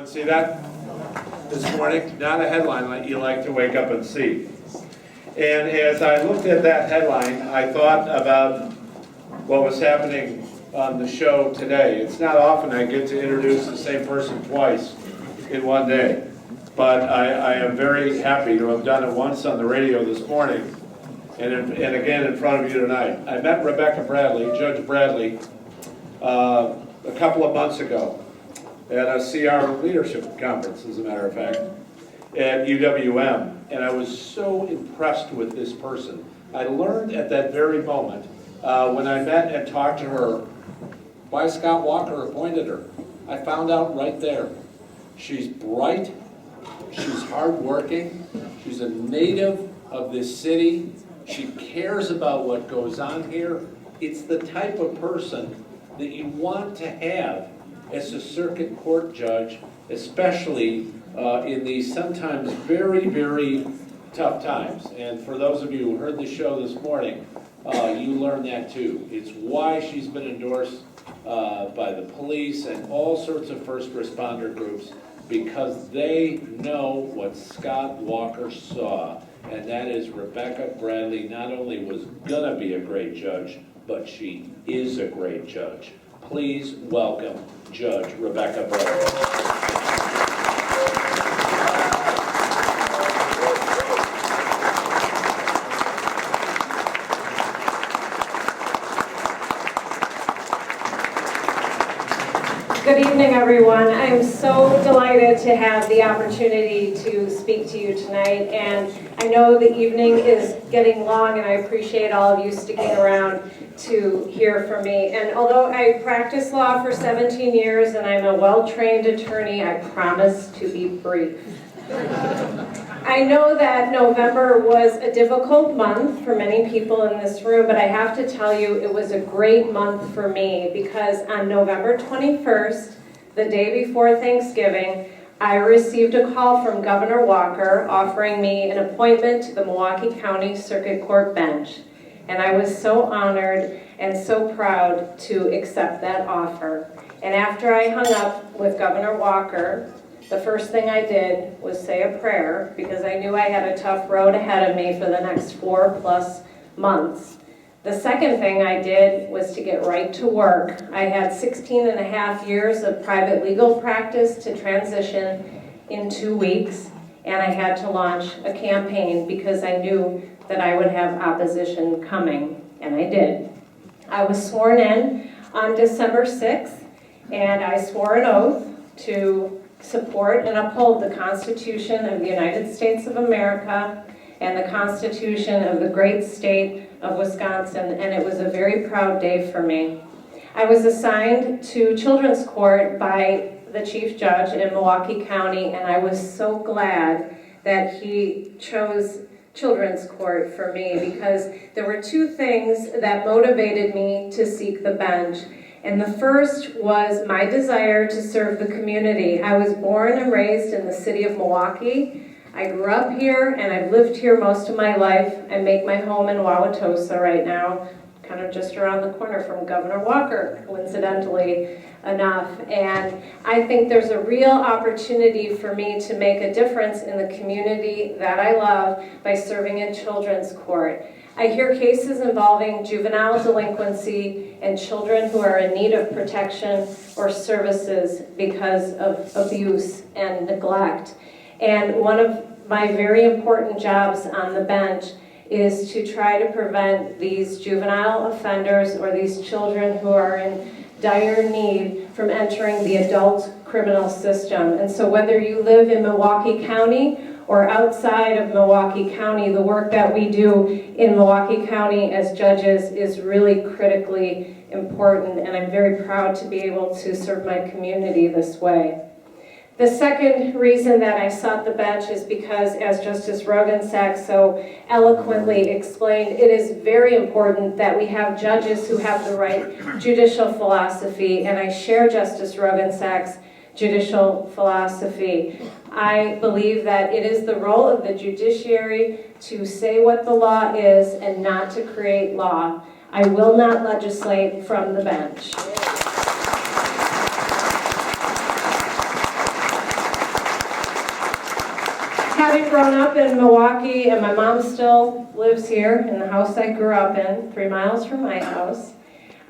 Everyone see that this morning? Not a headline like you like to wake up and see. And as I looked at that headline, I thought about what was happening on the show today. It's not often I get to introduce the same person twice in one day, but I am very happy to have done it once on the radio this morning and again in front of you tonight. I met Rebecca Bradley, Judge Bradley, a couple of months ago at a CR leadership conference, as a matter of fact, at UWM, and I was so impressed with this person. I learned at that very moment, when I met and talked to her, why Scott Walker appointed her. I found out right there. She's bright, she's hardworking, she's a native of this city, she cares about what goes on here. It's the type of person that you want to have as a circuit court judge, especially in these sometimes very, very tough times. And for those of you who heard the show this morning, you learned that too. It's why she's been endorsed by the police and all sorts of first responder groups, because they know what Scott Walker saw, and that is Rebecca Bradley not only was gonna be a great judge, but she is a great judge. Please welcome Judge Rebecca Bradley. Good evening, everyone. I am so delighted to have the opportunity to speak to you tonight, and I know the evening is getting long, and I appreciate all of you sticking around to hear from me. And although I practiced law for 17 years and I'm a well-trained attorney, I promise to be brief. I know that November was a difficult month for many people in this room, but I have to tell you it was a great month for me, because on November 21st, the day before Thanksgiving, I received a call from Governor Walker offering me an appointment to the Milwaukee County Circuit Court bench. And I was so honored and so proud to accept that offer. And after I hung up with Governor Walker, the first thing I did was say a prayer, because I knew I had a tough road ahead of me for the next 4+ months. The second thing I did was to get right to work. I had 16.5 years of private legal practice to transition in 2 weeks, and I had to launch a campaign because I knew that I would have opposition coming, and I did. I was sworn in on December 6th, and I swore an oath to support and uphold the Constitution of the United States of America and the Constitution of the great state of Wisconsin, and it was a very proud day for me. I was assigned to Children's Court by the Chief Judge in Milwaukee County, and I was so glad that he chose Children's Court for me, because there were two things that motivated me to seek the bench. And the first was my desire to serve the community. I was born and raised in the city of Milwaukee. I grew up here, and I've lived here most of my life. I make my home in Wauwatosa right now, kind of just around the corner from Governor Walker, coincidentally enough. And I think there's a real opportunity for me to make a difference in the community that I love by serving in Children's Court. I hear cases involving juvenile delinquency and children who are in need of protection or services because of abuse and neglect. And one of my very important jobs on the bench is to try to prevent these juvenile offenders or these children who are in dire need from entering the adult criminal system. And so whether you live in Milwaukee County or outside of Milwaukee County, the work that we do in Milwaukee County as judges is really critically important, and I'm very proud to be able to serve my community this way. The second reason that I sought the bench is because, as Justice Rogensack so eloquently explained, it is very important that we have judges who have the right judicial philosophy, and I share Justice Rogensack's judicial philosophy. I believe that it is the role of the judiciary to say what the law is and not to create law. I will not legislate from the bench. Having grown up in Milwaukee, and my mom still lives here in the house I grew up in, 3 miles from my house,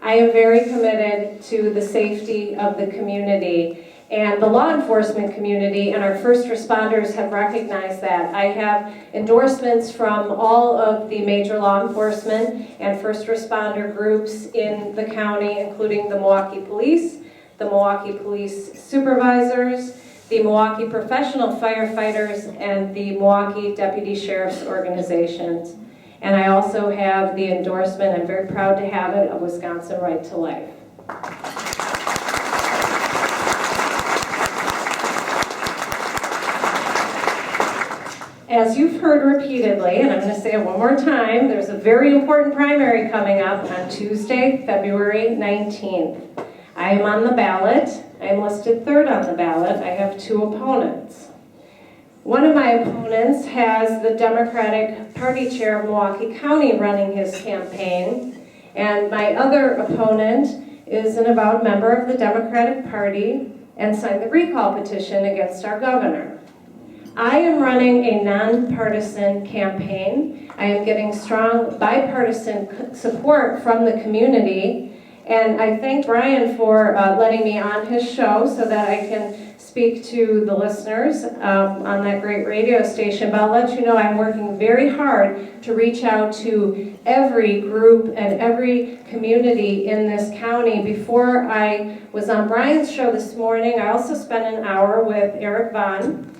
I am very committed to the safety of the community and the law enforcement community, and our first responders have recognized that. I have endorsements from all of the major law enforcement and first responder groups in the county, including the Milwaukee Police, the Milwaukee Police Supervisors, the Milwaukee Professional Firefighters, and the Milwaukee Deputy Sheriff's Organizations. And I also have the endorsement, I'm very proud to have it, of Wisconsin Right to Life. As you've heard repeatedly, and I'm going to say it one more time, there's a very important primary coming up on Tuesday, February 19th. I am on the ballot. I am listed third on the ballot. I have 2 opponents. One of my opponents has the Democratic Party chair of Milwaukee County running his campaign, and my other opponent is an avowed member of the Democratic Party and signed the recall petition against our governor. I am running a nonpartisan campaign. I am getting strong bipartisan support from the community, and I thank Brian for letting me on his show so that I can speak to the listeners on that great radio station. But I'll let you know I'm working very hard to reach out to every group and every community in this county. Before I was on Brian's show this morning, I also spent an hour with Eric Vaughn,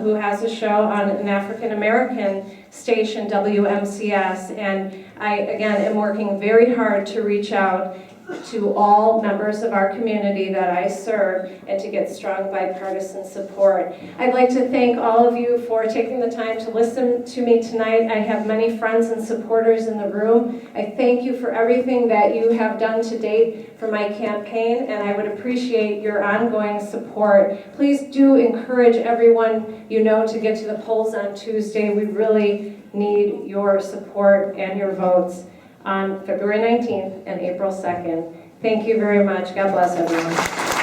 who has a show on an African-American station, WMCS, and I, again, am working very hard to reach out to all members of our community that I serve and to get strong bipartisan support. I'd like to thank all of you for taking the time to listen to me tonight. I have many friends and supporters in the room. I thank you for everything that you have done to date for my campaign, and I would appreciate your ongoing support. Please do encourage everyone you know to get to the polls on Tuesday. We really need your support and your votes on February 19th and April 2nd. Thank you very much. God bless everyone.